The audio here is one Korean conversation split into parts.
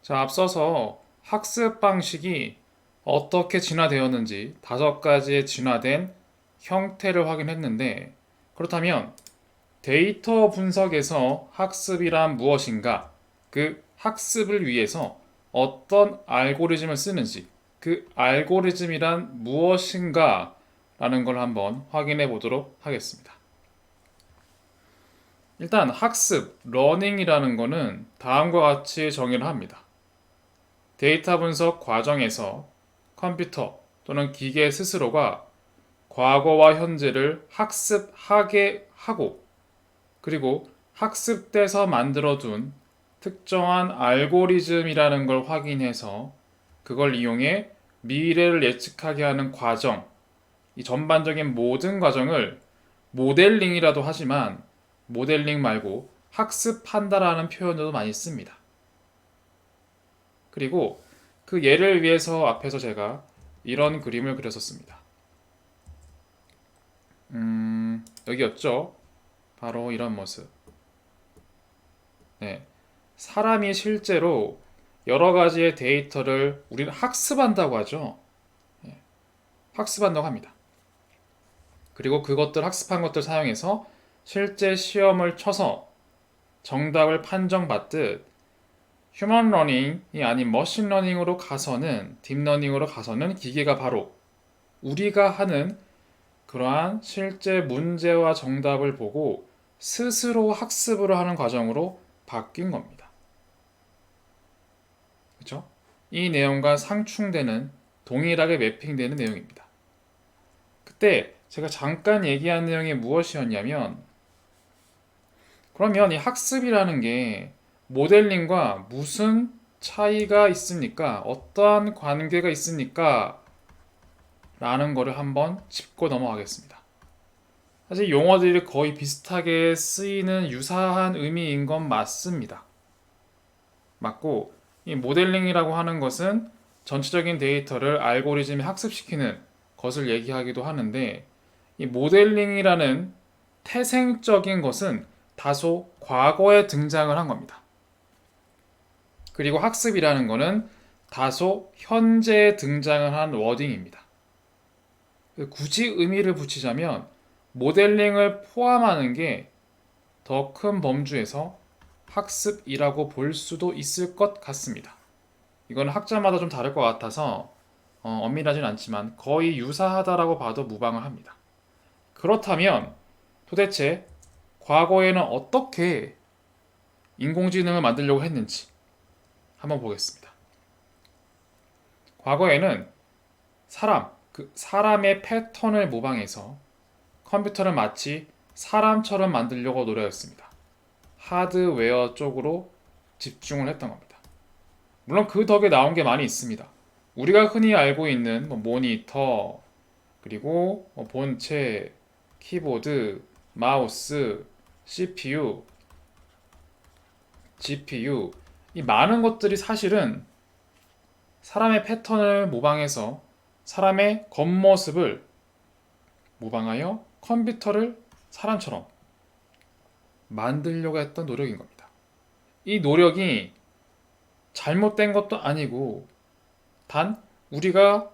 자, 앞서서 학습 방식이 어떻게 진화되었는지 5가지의 진화된 형태를 확인했는데, 그렇다면 데이터 분석에서 학습이란 무엇인가, 그 학습을 위해서 어떤 알고리즘을 쓰는지, 그 알고리즘이란 무엇인가 라는 걸 한번 확인해 보도록 하겠습니다. 일단 학습, 러닝이라는 거는 다음과 같이 정의를 합니다. 데이터 분석 과정에서 컴퓨터 또는 기계 스스로가 과거와 현재를 학습하게 하고, 그리고 학습돼서 만들어둔 특정한 알고리즘이라는 걸 확인해서 그걸 이용해 미래를 예측하게 하는 과정, 이 전반적인 모든 과정을 모델링이라도 하지만, 모델링 말고 학습한다라는 표현도 많이 씁니다. 그리고 그 예를 위해서 앞에서 제가 이런 그림을 그렸었습니다. 여기였죠. 바로 이런 모습. 네. 사람이 실제로 여러 가지의 데이터를 우리는 학습한다고 하죠. 네. 학습한다고 합니다. 그리고 그것들 학습한 것들 사용해서 실제 시험을 쳐서 정답을 판정받듯 휴먼 러닝이 아닌 머신 러닝으로 가서는, 딥러닝으로 가서는 기계가 바로 우리가 하는 그러한 실제 문제와 정답을 보고 스스로 학습을 하는 과정으로 바뀐 겁니다. 그렇죠? 이 내용과 상충되는, 동일하게 매핑되는 내용입니다. 그때 제가 잠깐 얘기한 내용이 무엇이었냐면, 그러면 이 학습이라는 게 모델링과 무슨 차이가 있습니까? 어떠한 관계가 있습니까? 라는 거를 한번 짚고 넘어가겠습니다. 사실 용어들이 거의 비슷하게 쓰이는 유사한 의미인 건 맞습니다. 맞고, 이 모델링이라고 하는 것은 전체적인 데이터를 알고리즘에 학습시키는 것을 얘기하기도 하는데, 이 모델링이라는 태생적인 것은 다소 과거에 등장을 한 겁니다. 그리고 학습이라는 것은 다소 현재에 등장을 한 워딩입니다. 굳이 의미를 붙이자면 모델링을 포함하는 게 더 큰 범주에서 학습이라고 볼 수도 있을 것 같습니다. 이건 학자마다 좀 다를 것 같아서 엄밀하진 않지만 거의 유사하다라고 봐도 무방을 합니다. 그렇다면 도대체 과거에는 어떻게 인공지능을 만들려고 했는지 한번 보겠습니다. 과거에는 사람의 패턴을 모방해서 컴퓨터를 마치 사람처럼 만들려고 노력했습니다. 하드웨어 쪽으로 집중을 했던 겁니다. 물론 그 덕에 나온 게 많이 있습니다. 우리가 흔히 알고 있는 모니터, 그리고 본체, 키보드, 마우스, CPU, GPU, 이 많은 것들이 사실은 사람의 패턴을 모방해서 사람의 겉모습을 모방하여 컴퓨터를 사람처럼 만들려고 했던 노력인 겁니다. 이 노력이 잘못된 것도 아니고, 단 우리가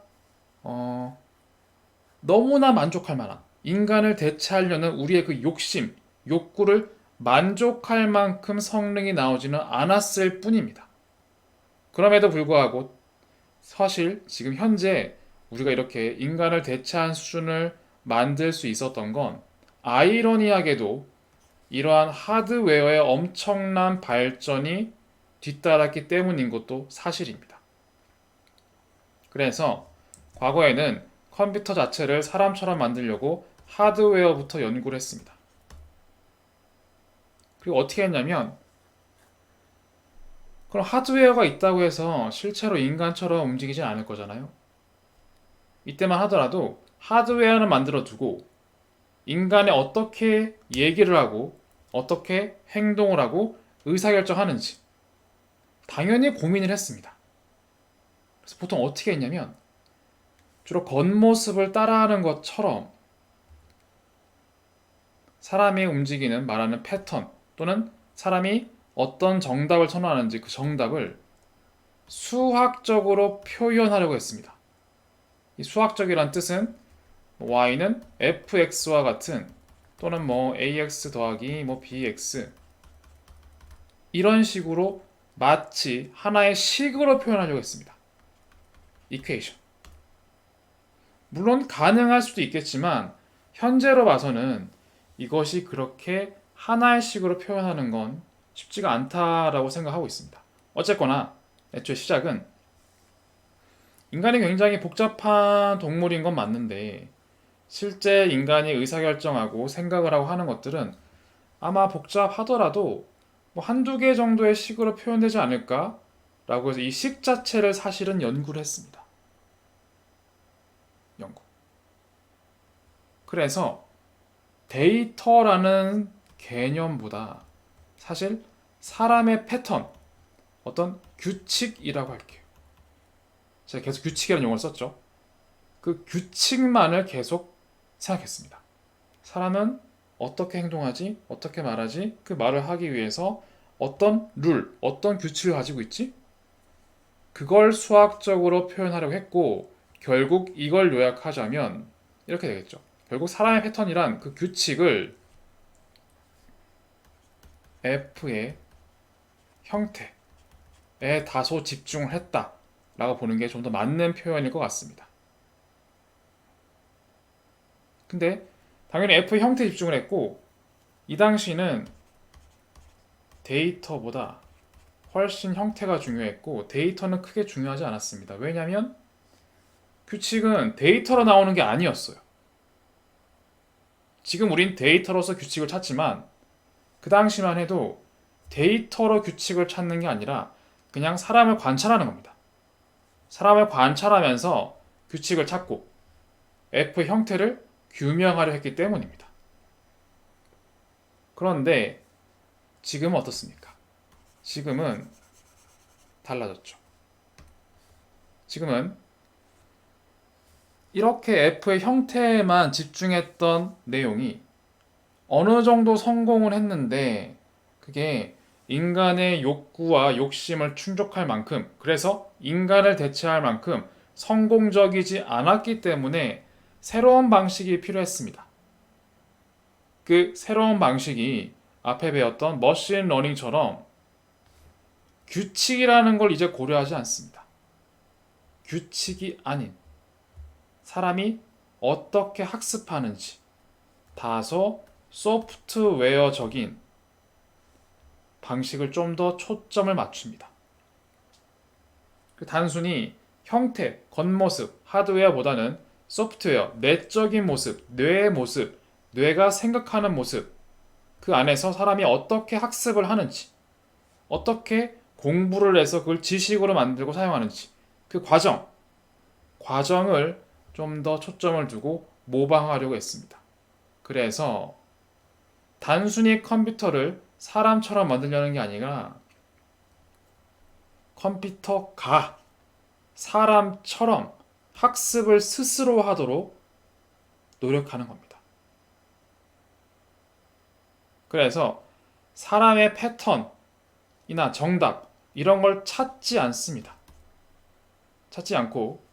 너무나 만족할 만한, 인간을 대체하려는 우리의 그 욕심, 욕구를 만족할 만큼 성능이 나오지는 않았을 뿐입니다. 그럼에도 불구하고 사실 지금 현재 우리가 이렇게 인간을 대체한 수준을 만들 수 있었던 건 아이러니하게도 이러한 하드웨어의 엄청난 발전이 뒤따랐기 때문인 것도 사실입니다. 그래서 과거에는 컴퓨터 자체를 사람처럼 만들려고 하드웨어부터 연구를 했습니다. 그리고 어떻게 했냐면, 그럼 하드웨어가 있다고 해서 실제로 인간처럼 움직이진 않을 거잖아요. 이때만 하더라도 하드웨어는 만들어 두고 인간이 어떻게 얘기를 하고 어떻게 행동을 하고 의사결정하는지 당연히 고민을 했습니다. 그래서 보통 어떻게 했냐면, 주로 겉모습을 따라하는 것처럼 사람이 움직이는, 말하는 패턴, 또는 사람이 어떤 정답을 선호하는지 그 정답을 수학적으로 표현하려고 했습니다. 이 수학적이란 뜻은 y는 fx와 같은 또는 ax 더하기 bx 이런 식으로 마치 하나의 식으로 표현하려고 했습니다. 이퀘이션. 물론 가능할 수도 있겠지만 현재로 봐서는 이것이 그렇게 하나의 식으로 표현하는 건 쉽지가 않다라고 생각하고 있습니다. 어쨌거나 애초에 시작은 인간이 굉장히 복잡한 동물인 건 맞는데 실제 인간이 의사결정하고 생각을 하고 하는 것들은 아마 복잡하더라도 한두 개 정도의 식으로 표현되지 않을까라고 해서 이 식 자체를 사실은 연구를 했습니다. 연구. 그래서 데이터라는 개념보다 사실 사람의 패턴, 어떤 규칙이라고 할게요. 제가 계속 규칙이라는 용어를 썼죠. 그 규칙만을 계속 생각했습니다. 사람은 어떻게 행동하지? 어떻게 말하지? 그 말을 하기 위해서 어떤 룰, 어떤 규칙을 가지고 있지? 그걸 수학적으로 표현하려고 했고 결국 이걸 요약하자면 이렇게 되겠죠. 결국 사람의 패턴이란 그 규칙을 F의 형태에 다소 집중을 했다라고 보는 게 좀 더 맞는 표현일 것 같습니다. 근데 당연히 F의 형태에 집중을 했고 이 당시는 데이터보다 훨씬 형태가 중요했고 데이터는 크게 중요하지 않았습니다. 왜냐하면 규칙은 데이터로 나오는 게 아니었어요. 지금 우린 데이터로서 규칙을 찾지만 그 당시만 해도 데이터로 규칙을 찾는 게 아니라 그냥 사람을 관찰하는 겁니다. 사람을 관찰하면서 규칙을 찾고 F의 형태를 규명하려 했기 때문입니다. 그런데 지금은 어떻습니까? 지금은 달라졌죠. 지금은 이렇게 F의 형태에만 집중했던 내용이 어느 정도 성공을 했는데 그게 인간의 욕구와 욕심을 충족할 만큼 그래서 인간을 대체할 만큼 성공적이지 않았기 때문에 새로운 방식이 필요했습니다. 그 새로운 방식이 앞에 배웠던 머신 러닝처럼 규칙이라는 걸 이제 고려하지 않습니다. 규칙이 아닌 사람이 어떻게 학습하는지 다소 소프트웨어적인 방식을 좀 더 초점을 맞춥니다. 단순히 형태, 겉모습, 하드웨어보다는 소프트웨어, 내적인 모습, 뇌의 모습, 뇌가 생각하는 모습, 그 안에서 사람이 어떻게 학습을 하는지, 어떻게 공부를 해서 그걸 지식으로 만들고 사용하는지, 그 과정을 좀 더 초점을 두고 모방하려고 했습니다. 그래서 단순히 컴퓨터를 사람처럼 만들려는 게 아니라 컴퓨터가 사람처럼 학습을 스스로 하도록 노력하는 겁니다. 그래서 사람의 패턴이나 정답 이런 걸 찾지 않습니다. 찾지 않고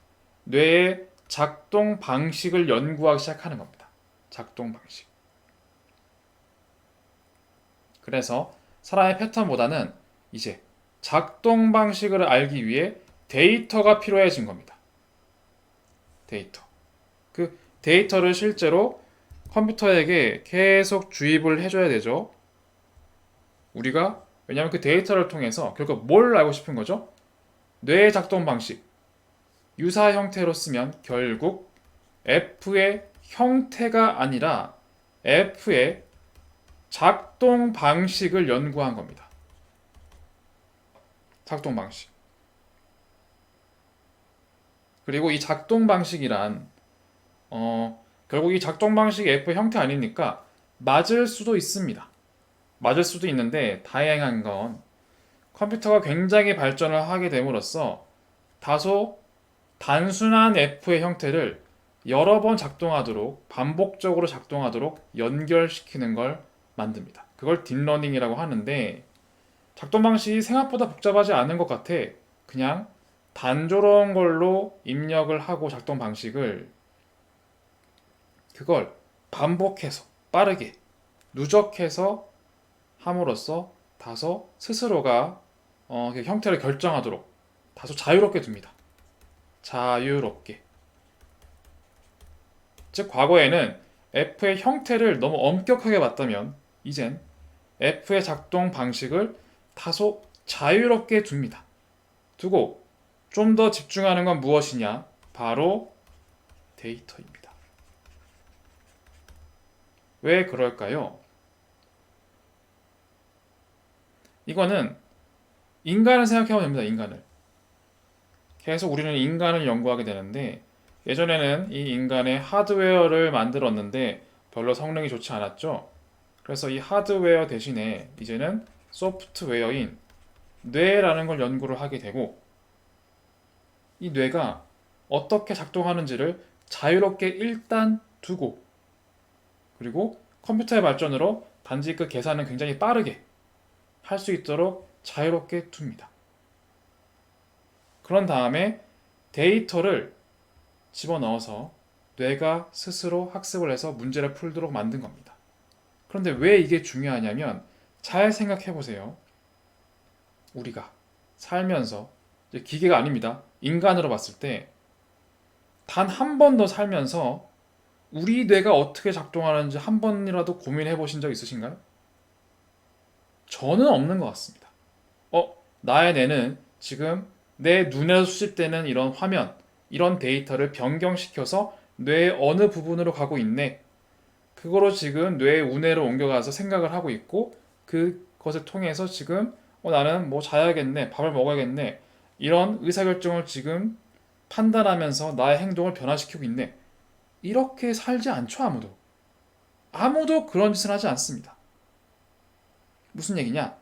뇌의 작동 방식을 연구하기 시작하는 겁니다. 작동 방식. 그래서 사람의 패턴보다는 이제 작동 방식을 알기 위해 데이터가 필요해진 겁니다. 데이터. 그 데이터를 실제로 컴퓨터에게 계속 주입을 해줘야 되죠. 우리가 왜냐하면 그 데이터를 통해서 결국 뭘 알고 싶은 거죠? 뇌의 작동 방식. 유사 형태로 쓰면 결국 F의 형태가 아니라 F의 작동 방식을 연구한 겁니다. 작동 방식. 그리고 이 작동 방식이란 결국 이 작동 방식이 F의 형태 아니니까 맞을 수도 있습니다. 맞을 수도 있는데 다행한 건 컴퓨터가 굉장히 발전을 하게 됨으로써 다소 단순한 F의 형태를 여러 번 작동하도록 반복적으로 작동하도록 연결시키는 걸 만듭니다. 그걸 딥러닝이라고 하는데 작동 방식이 생각보다 복잡하지 않은 것 같아. 그냥 단조로운 걸로 입력을 하고 작동 방식을 그걸 반복해서 빠르게 누적해서 함으로써 다소 스스로가 그 형태를 결정하도록 다소 자유롭게 둡니다. 자유롭게. 즉 과거에는 F의 형태를 너무 엄격하게 봤다면 이젠 F의 작동 방식을 다소 자유롭게 둡니다. 두고 좀 더 집중하는 건 무엇이냐? 바로 데이터입니다. 왜 그럴까요? 이거는 인간을 생각해보면 됩니다. 인간을. 계속 우리는 인간을 연구하게 되는데 예전에는 이 인간의 하드웨어를 만들었는데 별로 성능이 좋지 않았죠. 그래서 이 하드웨어 대신에 이제는 소프트웨어인 뇌라는 걸 연구를 하게 되고 이 뇌가 어떻게 작동하는지를 자유롭게 일단 두고 그리고 컴퓨터의 발전으로 단지 그 계산은 굉장히 빠르게 할 수 있도록 자유롭게 둡니다. 그런 다음에 데이터를 집어넣어서 뇌가 스스로 학습을 해서 문제를 풀도록 만든 겁니다. 그런데 왜 이게 중요하냐면 잘 생각해 보세요. 우리가 살면서 이제 기계가 아닙니다. 인간으로 봤을 때 단 한 번도 살면서 우리 뇌가 어떻게 작동하는지 한 번이라도 고민해 보신 적 있으신가요? 저는 없는 것 같습니다. 나의 뇌는 지금 내 눈에서 수집되는 이런 화면, 이런 데이터를 변경시켜서 뇌의 어느 부분으로 가고 있네. 그거로 지금 뇌의 우뇌로 옮겨가서 생각을 하고 있고 그것을 통해서 지금 나는 뭐 자야겠네, 밥을 먹어야겠네 이런 의사결정을 지금 판단하면서 나의 행동을 변화시키고 있네. 이렇게 살지 않죠, 아무도. 아무도 그런 짓을 하지 않습니다. 무슨 얘기냐?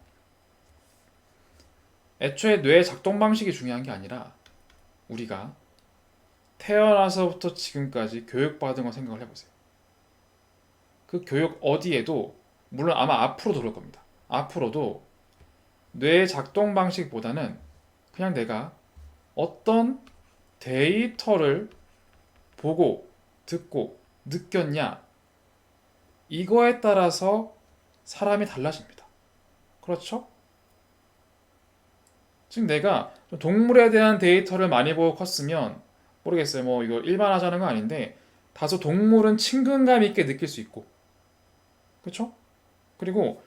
애초에 뇌의 작동 방식이 중요한 게 아니라 우리가 태어나서부터 지금까지 교육받은 거 생각을 해보세요. 그 교육 어디에도 물론 아마 앞으로도 그럴 겁니다. 앞으로도 뇌의 작동 방식보다는 그냥 내가 어떤 데이터를 보고 듣고 느꼈냐 이거에 따라서 사람이 달라집니다. 그렇죠? 즉 내가 동물에 대한 데이터를 많이 보고 컸으면 모르겠어요. 뭐 이거 일반화하자는 건 아닌데 다소 동물은 친근감 있게 느낄 수 있고 그렇죠? 그리고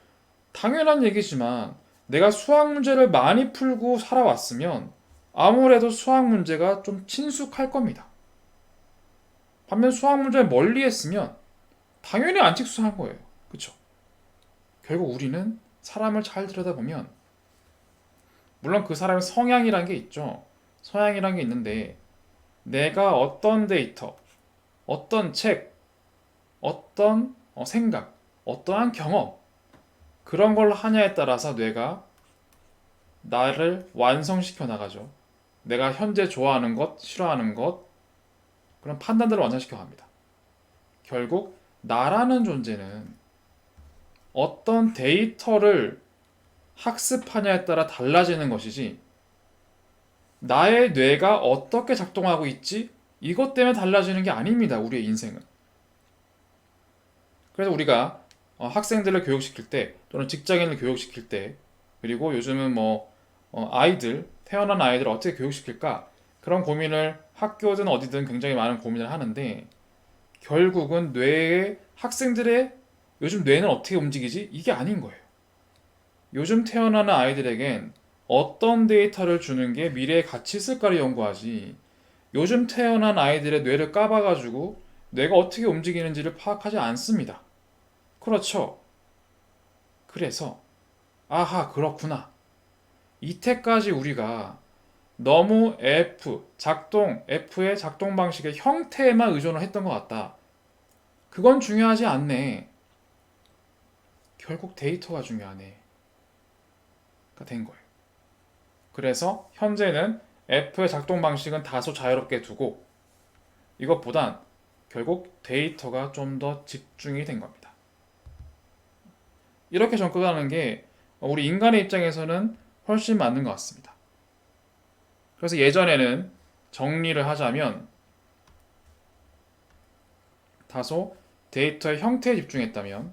당연한 얘기지만 내가 수학 문제를 많이 풀고 살아왔으면 아무래도 수학 문제가 좀 친숙할 겁니다. 반면 수학 문제를 멀리 했으면 당연히 안 친숙할 거예요. 그렇죠? 결국 우리는 사람을 잘 들여다보면 물론 그 사람의 성향이란 게 있죠. 성향이란 게 있는데 내가 어떤 데이터, 어떤 책, 어떤 생각, 어떠한 경험 그런 걸 하냐에 따라서 뇌가 나를 완성시켜 나가죠. 내가 현재 좋아하는 것, 싫어하는 것 그런 판단들을 완성시켜 갑니다. 결국 나라는 존재는 어떤 데이터를 학습하냐에 따라 달라지는 것이지 나의 뇌가 어떻게 작동하고 있지? 이것 때문에 달라지는 게 아닙니다. 우리의 인생은. 그래서 우리가 학생들을 교육시킬 때 또는 직장인을 교육시킬 때 그리고 요즘은 아이들 태어난 아이들을 어떻게 교육시킬까 그런 고민을 학교든 어디든 굉장히 많은 고민을 하는데 결국은 뇌의 학생들의 요즘 뇌는 어떻게 움직이지? 이게 아닌 거예요. 요즘 태어나는 아이들에겐 어떤 데이터를 주는 게 미래에 가치 있을까를 연구하지 요즘 태어난 아이들의 뇌를 까봐가지고 뇌가 어떻게 움직이는지를 파악하지 않습니다. 그렇죠. 그래서 아하 그렇구나. 이때까지 우리가 너무 F의 작동 방식의 형태에만 의존을 했던 것 같다. 그건 중요하지 않네. 결국 데이터가 중요하네. 가 된 거예요. 그래서 현재는 F의 작동 방식은 다소 자유롭게 두고 이것보단 결국 데이터가 좀 더 집중이 된 겁니다. 이렇게 접근하는 게 우리 인간의 입장에서는 훨씬 맞는 것 같습니다. 그래서 예전에는 정리를 하자면 다소 데이터의 형태에 집중했다면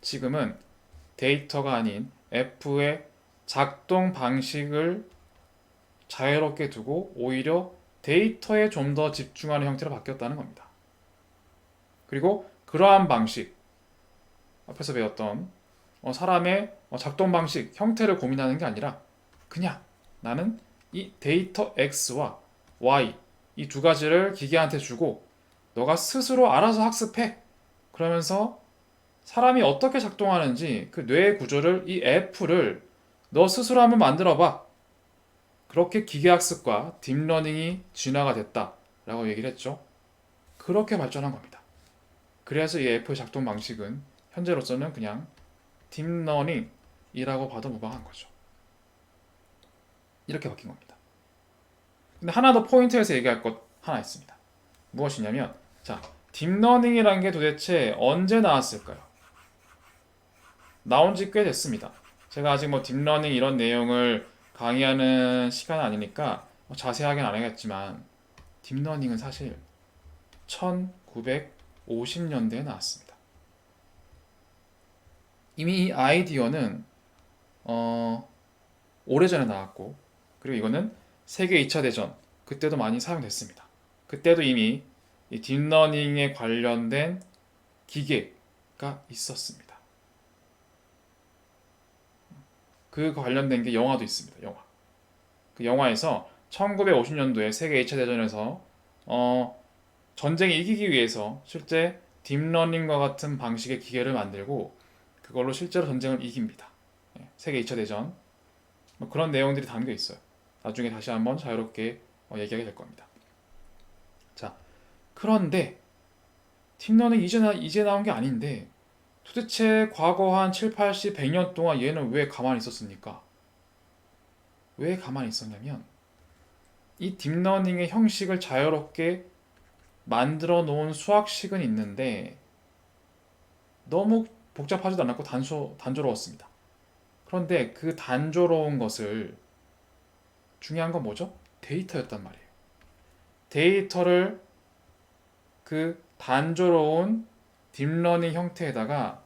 지금은 데이터가 아닌 F의 작동 방식을 자유롭게 두고 오히려 데이터에 좀 더 집중하는 형태로 바뀌었다는 겁니다. 그리고 그러한 방식, 앞에서 배웠던 사람의 작동 방식, 형태를 고민하는 게 아니라 그냥 나는 이 데이터 X와 Y 이 두 가지를 기계한테 주고 너가 스스로 알아서 학습해. 그러면서 사람이 어떻게 작동하는지 그 뇌의 구조를 이 F를 너 스스로 한번 만들어봐. 그렇게 기계학습과 딥러닝이 진화가 됐다라고 얘기를 했죠. 그렇게 발전한 겁니다. 그래서 이 F의 작동 방식은 현재로서는 그냥 딥러닝이라고 봐도 무방한 거죠. 이렇게 바뀐 겁니다. 근데 하나 더 포인트에서 얘기할 것 하나 있습니다. 무엇이냐면 자, 딥러닝이라는 게 도대체 언제 나왔을까요? 나온 지 꽤 됐습니다. 제가 아직 뭐 딥러닝 이런 내용을 강의하는 시간은 아니니까 자세하게는 안 하겠지만 딥러닝은 사실 1950년대에 나왔습니다. 이미 이 아이디어는 오래전에 나왔고 그리고 이거는 세계 2차 대전 그때도 많이 사용됐습니다. 그때도 이미 이 딥러닝에 관련된 기계가 있었습니다. 그 관련된 게 영화도 있습니다. 영화. 그 영화에서 1950년도에 세계 2차 대전에서 전쟁에 이기기 위해서 실제 딥러닝과 같은 방식의 기계를 만들고 그걸로 실제로 전쟁을 이깁니다. 세계 2차 대전 뭐 그런 내용들이 담겨 있어요. 나중에 다시 한번 자유롭게 얘기하게 될 겁니다. 자, 그런데 딥러닝 이제 나온 게 아닌데 도대체 과거 한 7, 80, 100년 동안 얘는 왜 가만히 있었습니까? 왜 가만히 있었냐면 이 딥러닝의 형식을 자유롭게 만들어 놓은 수학식은 있는데 너무 복잡하지도 않았고 단조로웠습니다. 그런데 그 단조로운 것을 중요한 건 뭐죠? 데이터였단 말이에요. 데이터를 그 단조로운 딥러닝 형태에다가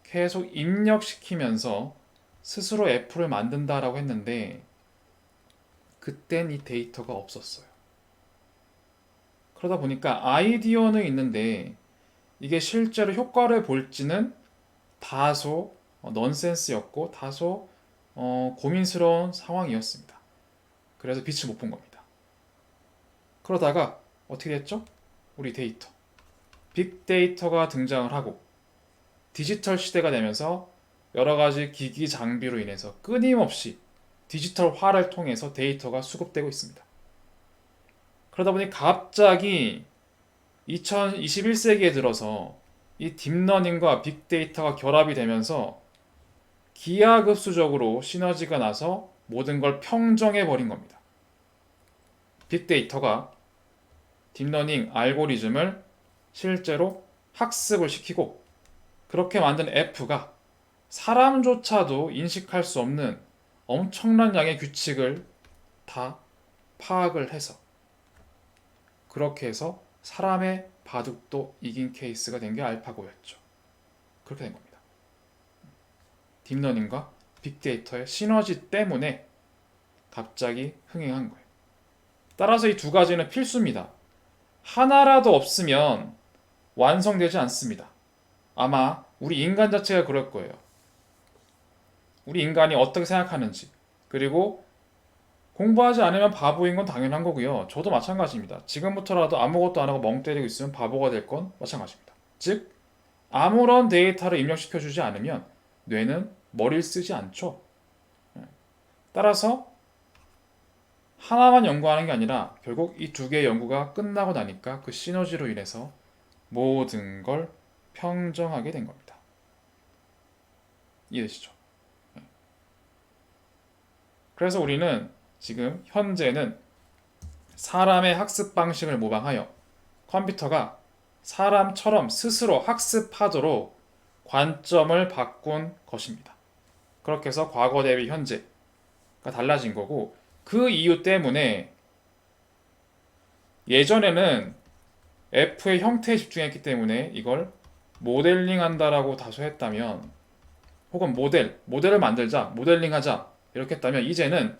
계속 입력시키면서 스스로 F를 만든다라고 했는데 그땐 이 데이터가 없었어요. 그러다 보니까 아이디어는 있는데 이게 실제로 효과를 볼지는 다소 넌센스였고 다소 고민스러운 상황이었습니다. 그래서 빛을 못 본 겁니다. 그러다가 어떻게 됐죠? 우리 데이터 빅데이터가 등장을 하고 디지털 시대가 되면서 여러 가지 기기 장비로 인해서 끊임없이 디지털화를 통해서 데이터가 수급되고 있습니다. 그러다 보니 갑자기 2021세기에 들어서 이 딥러닝과 빅데이터가 결합이 되면서 기하급수적으로 시너지가 나서 모든 걸 평정해 버린 겁니다. 빅데이터가 딥러닝 알고리즘을 실제로 학습을 시키고 그렇게 만든 F가 사람조차도 인식할 수 없는 엄청난 양의 규칙을 다 파악을 해서 그렇게 해서 사람의 바둑도 이긴 케이스가 된 게 알파고였죠. 그렇게 된 겁니다. 딥러닝과 빅데이터의 시너지 때문에 갑자기 흥행한 거예요. 따라서 이 두 가지는 필수입니다. 하나라도 없으면 완성되지 않습니다. 아마 우리 인간 자체가 그럴 거예요. 우리 인간이 어떻게 생각하는지 그리고 공부하지 않으면 바보인 건 당연한 거고요. 저도 마찬가지입니다. 지금부터라도 아무것도 안 하고 멍 때리고 있으면 바보가 될 건 마찬가지입니다. 즉 아무런 데이터를 입력시켜주지 않으면 뇌는 머리를 쓰지 않죠. 따라서 하나만 연구하는 게 아니라 결국 이 두 개의 연구가 끝나고 나니까 그 시너지로 인해서 모든 걸 평정하게 된 겁니다. 이해되시죠? 그래서 우리는 지금 현재는 사람의 학습 방식을 모방하여 컴퓨터가 사람처럼 스스로 학습하도록 관점을 바꾼 것입니다. 그렇게 해서 과거 대비 현재가 달라진 거고 그 이유 때문에 예전에는 f의 형태에 집중했기 때문에 이걸 모델링 한다라고 다소 했다면, 혹은 모델을 만들자, 모델링 하자 이렇게 했다면, 이제는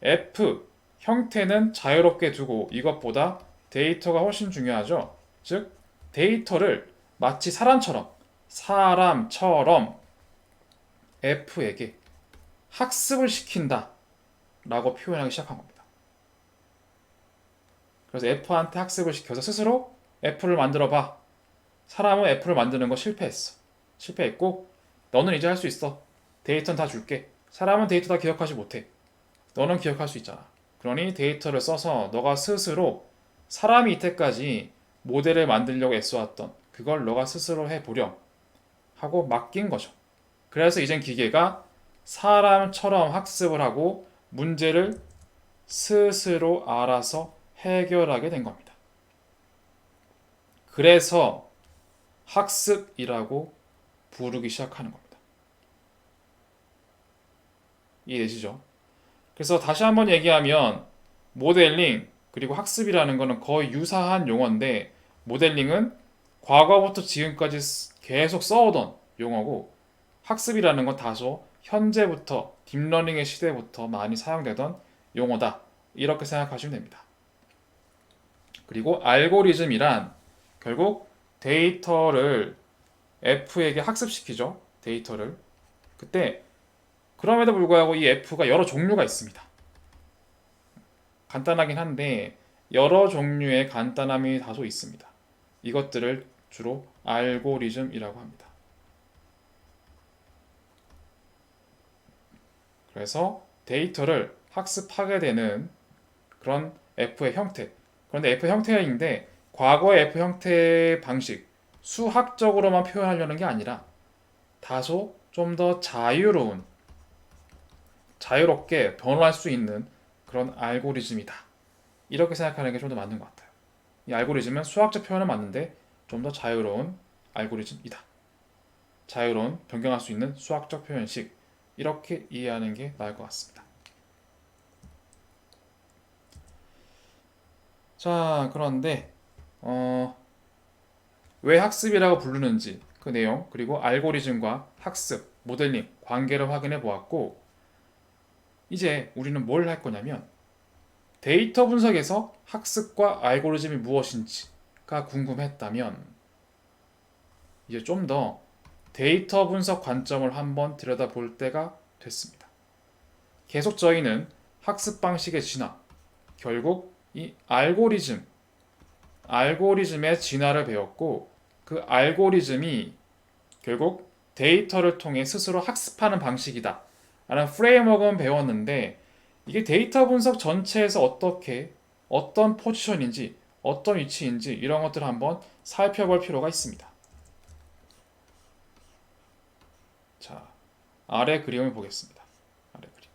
f 형태는 자유롭게 두고 이것보다 데이터가 훨씬 중요하죠. 즉 데이터를 마치 사람처럼 f에게 학습을 시킨다 라고 표현하기 시작한 겁니다. 그래서 f한테 학습을 시켜서 스스로 f를 만들어 봐. 사람은 f를 만드는 거 실패했고 너는 이제 할 수 있어. 데이터는 다 줄게. 사람은 데이터 다 기억하지 못해. 너는 기억할 수 있잖아. 그러니 데이터를 써서 너가 스스로 사람이 이때까지 모델을 만들려고 애써왔던 그걸 너가 스스로 해보렴 하고 맡긴 거죠. 그래서 이젠 기계가 사람처럼 학습을 하고 문제를 스스로 알아서 해결하게 된 겁니다. 그래서 학습이라고 부르기 시작하는 겁니다. 이해되시죠? 그래서 다시 한번 얘기하면 모델링 그리고 학습이라는 것은 거의 유사한 용어인데, 모델링은 과거부터 지금까지 계속 써오던 용어고, 학습이라는 건 다소 현재부터 딥러닝의 시대부터 많이 사용되던 용어다 이렇게 생각하시면 됩니다. 그리고 알고리즘이란 결국 데이터를 F에게 학습시키죠. 데이터를. 그때 그럼에도 불구하고 이 F가 여러 종류가 있습니다. 간단하긴 한데 여러 종류의 간단함이 다소 있습니다. 이것들을 주로 알고리즘이라고 합니다. 그래서 데이터를 학습하게 되는 그런 F의 형태. 그런데 F 형태인데 과거의 F 형태 방식, 수학적으로만 표현하려는 게 아니라 다소 좀 더 자유롭게 변화할 수 있는 그런 알고리즘이다. 이렇게 생각하는 게 좀 더 맞는 것 같아요. 이 알고리즘은 수학적 표현은 맞는데 좀 더 자유로운 알고리즘이다. 자유로운 변경할 수 있는 수학적 표현식. 이렇게 이해하는 게 나을 것 같습니다. 자, 그런데 왜 학습이라고 부르는지 그 내용, 그리고 알고리즘과 학습, 모델링 관계를 확인해 보았고, 이제 우리는 뭘 할 거냐면 데이터 분석에서 학습과 알고리즘이 무엇인지가 궁금했다면 이제 좀 더 데이터 분석 관점을 한번 들여다볼 때가 됐습니다. 계속 저희는 학습 방식의 진화, 결국 이 알고리즘의 진화를 배웠고, 그 알고리즘이 결국 데이터를 통해 스스로 학습하는 방식이다 라는 프레임워크는 배웠는데, 이게 데이터 분석 전체에서 어떤 포지션인지 어떤 위치인지 이런 것들을 한번 살펴볼 필요가 있습니다. 자, 아래 그림을 보겠습니다. 아래 그림.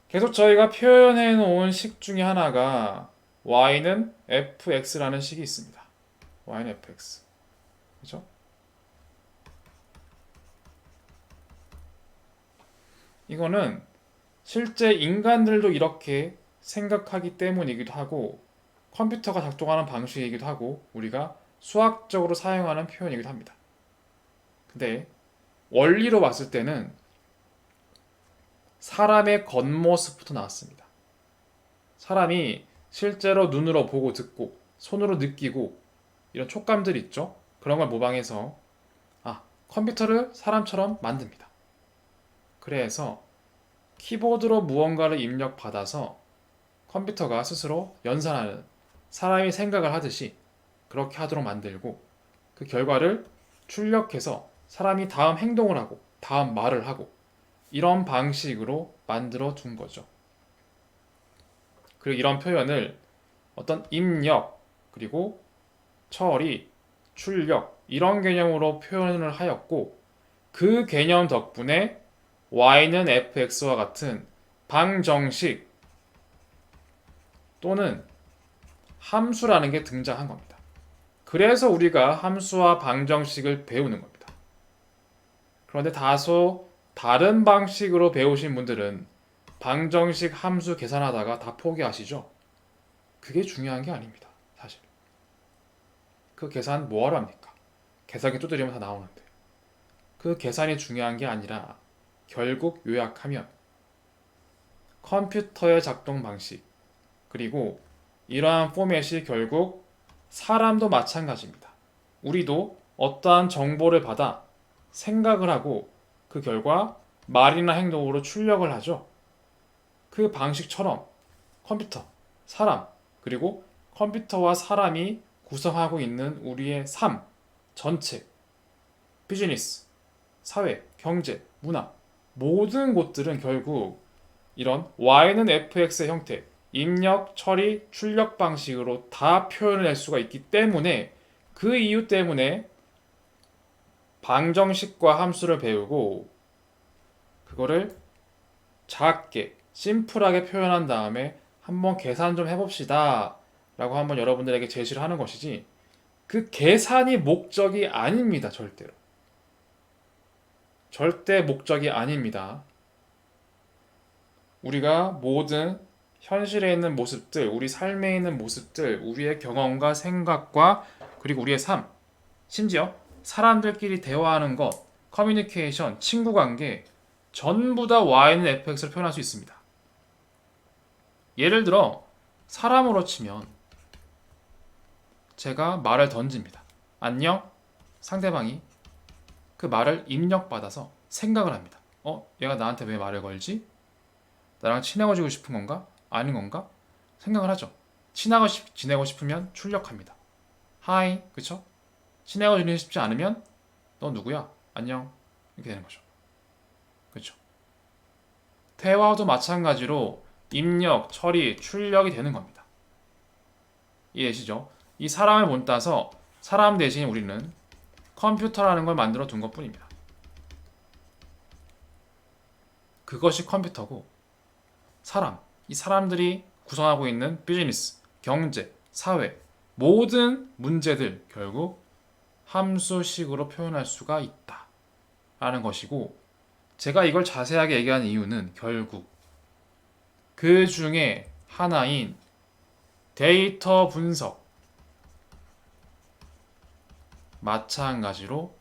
계속 저희가 표현해 놓은 식 중에 하나가 y는 fx라는 식이 있습니다. y는 fx. 그렇죠? 이거는 실제 인간들도 이렇게 생각하기 때문이기도 하고, 컴퓨터가 작동하는 방식이기도 하고, 우리가 수학적으로 사용하는 표현이기도 합니다. 근데 원리로 봤을 때는 사람의 겉모습부터 나왔습니다. 사람이 실제로 눈으로 보고 듣고 손으로 느끼고 이런 촉감들이 있죠. 그런 걸 모방해서 컴퓨터를 사람처럼 만듭니다. 그래서 키보드로 무언가를 입력받아서 컴퓨터가 스스로 연산하는, 사람이 생각을 하듯이 그렇게 하도록 만들고, 그 결과를 출력해서 사람이 다음 행동을 하고 다음 말을 하고 이런 방식으로 만들어 둔 거죠. 그리고 이런 표현을 어떤 입력, 그리고 처리, 출력 이런 개념으로 표현을 하였고, 그 개념 덕분에 y는 fx와 같은 방정식 또는 함수라는 게 등장한 겁니다. 그래서 우리가 함수와 방정식을 배우는 겁니다. 그런데 다소 다른 방식으로 배우신 분들은 방정식 함수 계산하다가 다 포기하시죠? 그게 중요한 게 아닙니다. 사실. 그 계산 뭐하러 합니까? 계산기 두드리면 다 나오는데. 그 계산이 중요한 게 아니라 결국 요약하면 컴퓨터의 작동 방식 그리고 이러한 포맷이 결국 사람도 마찬가지입니다. 우리도 어떠한 정보를 받아 생각을 하고 그 결과 말이나 행동으로 출력을 하죠. 그 방식처럼 컴퓨터, 사람, 그리고 컴퓨터와 사람이 구성하고 있는 우리의 삶 전체, 비즈니스, 사회, 경제, 문화 모든 곳들은 결국 이런 y는 fx의 형태, 입력, 처리, 출력 방식으로 다 표현을 할 수가 있기 때문에 그 이유 때문에 방정식과 함수를 배우고 그거를 작게, 심플하게 표현한 다음에 한번 계산 좀 해봅시다 라고 한번 여러분들에게 제시를 하는 것이지 그 계산이 목적이 아닙니다. 절대로. 절대 목적이 아닙니다. 우리가 모든 현실에 있는 모습들, 우리 삶에 있는 모습들, 우리의 경험과 생각과 그리고 우리의 삶, 심지어 사람들끼리 대화하는 것, 커뮤니케이션, 친구 관계 전부 다 y는 fx를 표현할 수 있습니다. 예를 들어 사람으로 치면 제가 말을 던집니다. 안녕? 상대방이 그 말을 입력받아서 생각을 합니다. 얘가 나한테 왜 말을 걸지? 나랑 친해지고 싶은 건가? 아닌 건가? 생각을 하죠. 지내고 싶으면 출력합니다. 하이, 그쵸? 지내고 싶지 않으면 너 누구야? 안녕. 이렇게 되는 거죠. 그쵸? 대화도 마찬가지로 입력, 처리, 출력이 되는 겁니다. 이해되시죠? 이 사람을 못 따서 사람 대신 우리는 컴퓨터라는 걸 만들어 둔 것 뿐입니다. 그것이 컴퓨터고 사람, 이 사람들이 구성하고 있는 비즈니스, 경제, 사회 모든 문제들 결국 함수식으로 표현할 수가 있다 라는 것이고 제가 이걸 자세하게 얘기하는 이유는 결국 그 중에 하나인 데이터 분석 마찬가지로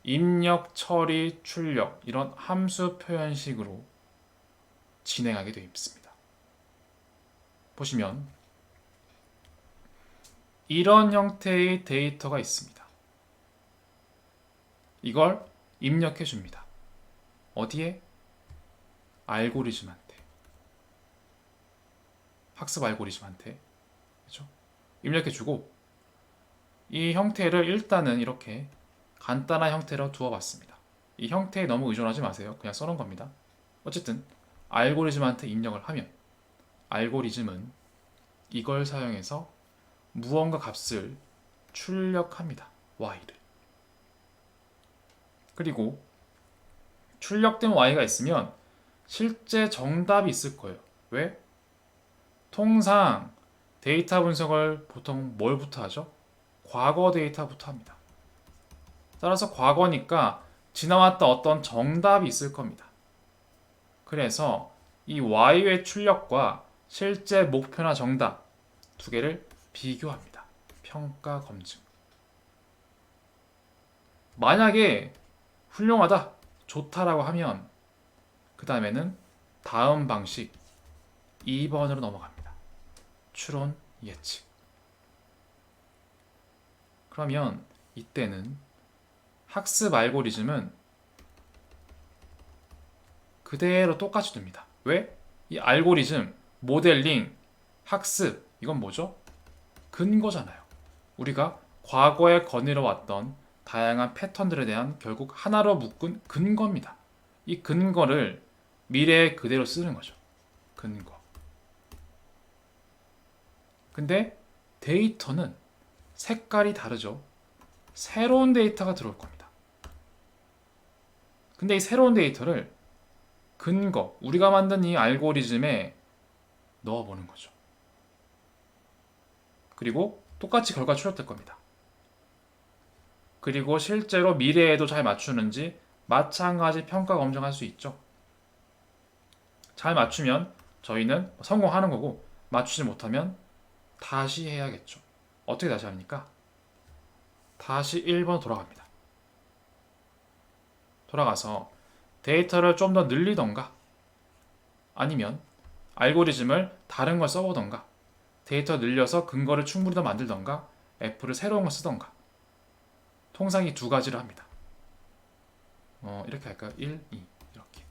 입력, 처리, 출력 이런 함수 표현식으로 진행하게 되어 있습니다. 보시면 이런 형태의 데이터가 있습니다. 이걸 입력해 줍니다. 어디에? 알고리즘한테. 학습 알고리즘한테. 그렇죠? 입력해 주고 이 형태를 일단은 이렇게 간단한 형태로 두어봤습니다. 이 형태에 너무 의존하지 마세요. 그냥 써놓은 겁니다. 어쨌든 알고리즘한테 입력을 하면 알고리즘은 이걸 사용해서 무언가 값을 출력합니다. y를. 그리고 출력된 y가 있으면 실제 정답이 있을 거예요. 왜? 통상 데이터 분석을 보통 뭘부터 하죠? 과거 데이터부터 합니다. 따라서 과거니까 지나왔던 어떤 정답이 있을 겁니다. 그래서 이 y의 출력과 실제 목표나 정답 두 개를 비교합니다. 평가 검증. 만약에 훌륭하다, 좋다라고 하면 그 다음에는 다음 방식 2번으로 넘어갑니다. 추론 예측. 그러면 이때는 학습 알고리즘은 그대로 똑같이 둡니다. 왜? 이 알고리즘, 모델링, 학습 이건 뭐죠? 근거잖아요. 우리가 과거에 거닐어왔던 다양한 패턴들에 대한 결국 하나로 묶은 근거입니다. 이 근거를 미래에 그대로 쓰는 거죠. 근거. 근데 데이터는 색깔이 다르죠. 새로운 데이터가 들어올 겁니다. 근데 이 새로운 데이터를 근거, 우리가 만든 이 알고리즘에 넣어보는 거죠. 그리고 똑같이 결과 출력될 겁니다. 그리고 실제로 미래에도 잘 맞추는지 마찬가지 평가 검증할 수 있죠. 잘 맞추면 저희는 성공하는 거고 맞추지 못하면 다시 해야겠죠. 어떻게 다시 합니까? 다시 1번 돌아갑니다. 돌아가서 데이터를 좀 더 늘리던가 아니면 알고리즘을 다른 걸 써보던가 데이터 늘려서 근거를 충분히 더 만들던가 F를 새로운 걸 쓰던가 통상 이 두 가지를 합니다. 이렇게 할까요? 1, 2 이렇게.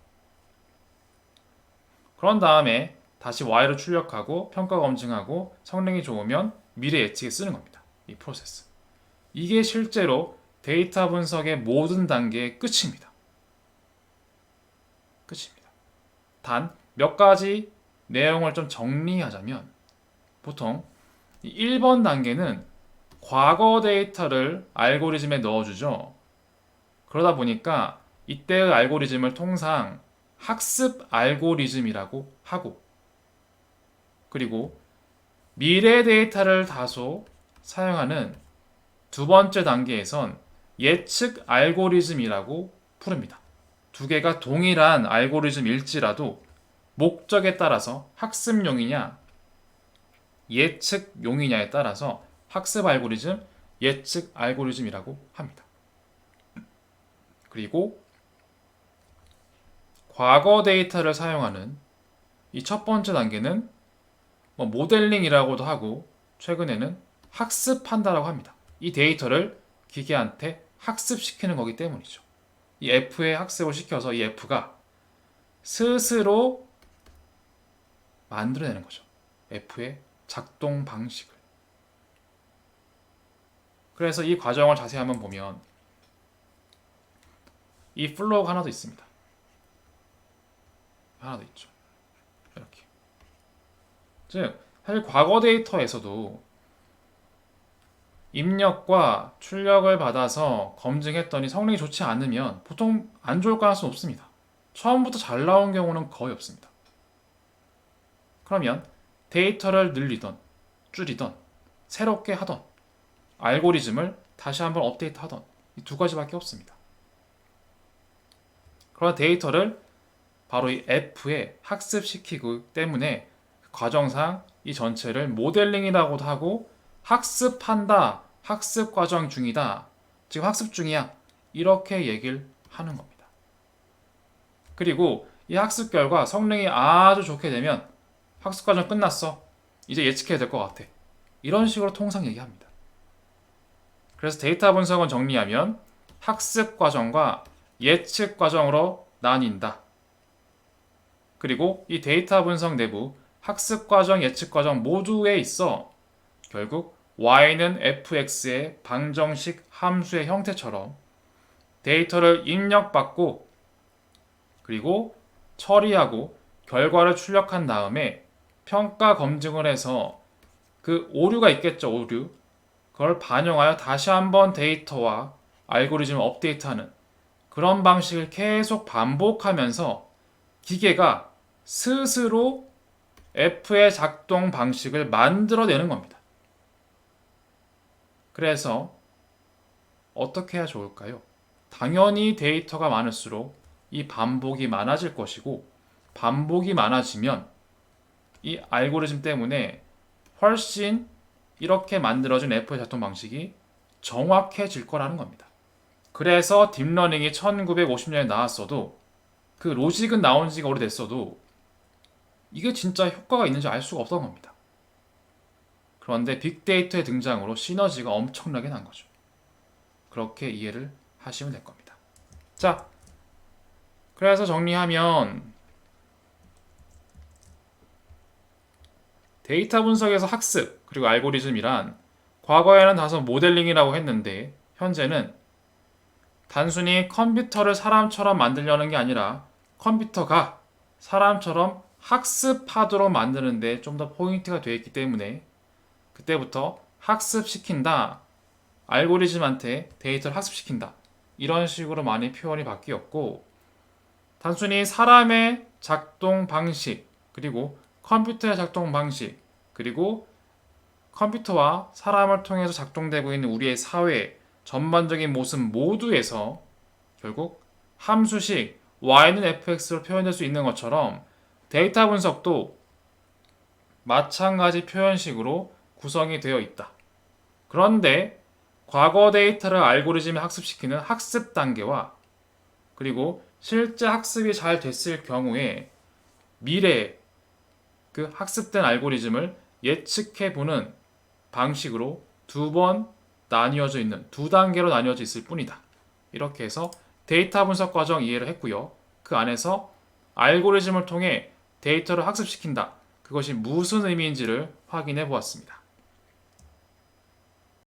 그런 다음에 다시 Y로 출력하고 평가 검증하고 성능이 좋으면 미래 예측에 쓰는 겁니다. 이 프로세스. 이게 실제로 데이터 분석의 모든 단계의 끝입니다. 끝입니다. 단 몇 가지 내용을 좀 정리하자면 보통 1번 단계는 과거 데이터를 알고리즘에 넣어주죠. 그러다 보니까 이때의 알고리즘을 통상 학습 알고리즘이라고 하고 그리고 미래 데이터를 다소 사용하는 두 번째 단계에선 예측 알고리즘이라고 부릅니다. 두 개가 동일한 알고리즘일지라도 목적에 따라서 학습용이냐 예측용이냐에 따라서 학습 알고리즘, 예측 알고리즘이라고 합니다. 그리고 과거 데이터를 사용하는 이 첫 번째 단계는 모델링이라고도 하고 최근에는 학습한다라고 합니다. 이 데이터를 기계한테 학습시키는 거기 때문이죠. 이 F에 학습을 시켜서 이 F가 스스로 만들어내는 거죠. F의 작동 방식을. 그래서 이 과정을 자세히 한번 보면 이 플로우가 하나 더 있습니다. 하나 더 있죠. 이렇게. 즉, 사실 과거 데이터에서도 입력과 출력을 받아서 검증했더니 성능이 좋지 않으면 보통 안 좋을 가능성은 없습니다. 처음부터 잘 나온 경우는 거의 없습니다. 그러면 데이터를 늘리던, 줄이던, 새롭게 하던, 알고리즘을 다시 한번 업데이트 하던 이 두 가지밖에 없습니다. 그런 데이터를 바로 이 F에 학습시키기 때문에 과정상 이 전체를 모델링이라고도 하고 학습한다, 학습 과정 중이다, 지금 학습 중이야 이렇게 얘기를 하는 겁니다. 그리고 이 학습 결과 성능이 아주 좋게 되면 학습 과정 끝났어, 이제 예측해야 될 것 같아, 이런 식으로 통상 얘기합니다. 그래서 데이터 분석은 정리하면 학습 과정과 예측 과정으로 나뉜다. 그리고 이 데이터 분석 내부 학습 과정, 예측 과정 모두에 있어 결국 y는 fx의 방정식 함수의 형태처럼 데이터를 입력받고 그리고 처리하고 결과를 출력한 다음에 평가 검증을 해서 그 오류가 있겠죠, 오류. 그걸 반영하여 다시 한번 데이터와 알고리즘을 업데이트하는 그런 방식을 계속 반복하면서 기계가 스스로 F의 작동 방식을 만들어내는 겁니다. 그래서 어떻게 해야 좋을까요? 당연히 데이터가 많을수록 이 반복이 많아질 것이고 반복이 많아지면 이 알고리즘 때문에 훨씬 이렇게 만들어진 F의 작동 방식이 정확해질 거라는 겁니다. 그래서 딥러닝이 1950년에 나왔어도 그 로직은 나온 지가 오래됐어도 이게 진짜 효과가 있는지 알 수가 없던 겁니다. 그런데 빅데이터의 등장으로 시너지가 엄청나게 난 거죠. 그렇게 이해를 하시면 될 겁니다. 자, 그래서 정리하면 데이터 분석에서 학습 그리고 알고리즘이란 과거에는 다소 모델링이라고 했는데 현재는 단순히 컴퓨터를 사람처럼 만들려는 게 아니라 컴퓨터가 사람처럼 학습하도록 만드는 데 좀 더 포인트가 되어 있기 때문에 그때부터 학습시킨다, 알고리즘한테 데이터를 학습시킨다 이런 식으로 많이 표현이 바뀌었고 단순히 사람의 작동 방식 그리고 컴퓨터의 작동 방식 그리고 컴퓨터와 사람을 통해서 작동되고 있는 우리의 사회 전반적인 모습 모두에서 결국 함수식 y는 fx로 표현될 수 있는 것처럼 데이터 분석도 마찬가지 표현식으로 구성이 되어 있다. 그런데 과거 데이터를 알고리즘에 학습시키는 학습 단계와 그리고 실제 학습이 잘 됐을 경우에 미래에 그 학습된 알고리즘을 예측해보는 방식으로 두 번 나뉘어져 있는, 두 단계로 나뉘어져 있을 뿐이다. 이렇게 해서 데이터 분석 과정 이해를 했고요. 그 안에서 알고리즘을 통해 데이터를 학습시킨다. 그것이 무슨 의미인지를 확인해 보았습니다.